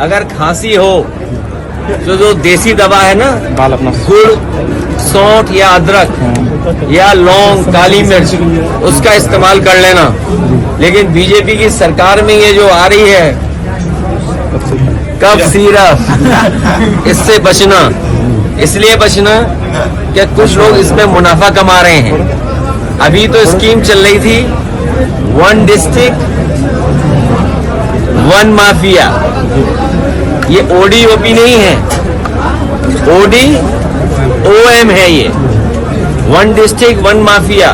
अगर खांसी हो तो जो देसी दवा है ना, गुड़, सौंठ या अदरक या लौंग, काली मिर्च, उसका इस्तेमाल कर लेना। लेकिन बीजेपी की सरकार में ये जो आ रही है कफ सिरप, इससे बचना। इसलिए बचना कि कुछ लोग इसमें मुनाफा कमा रहे हैं। अभी तो स्कीम चल रही थी 1 डिस्ट्रिक्ट 1 माफिया। ये ODOP नहीं है, ODOM है ये, 1 डिस्ट्रिक्ट 1 माफिया।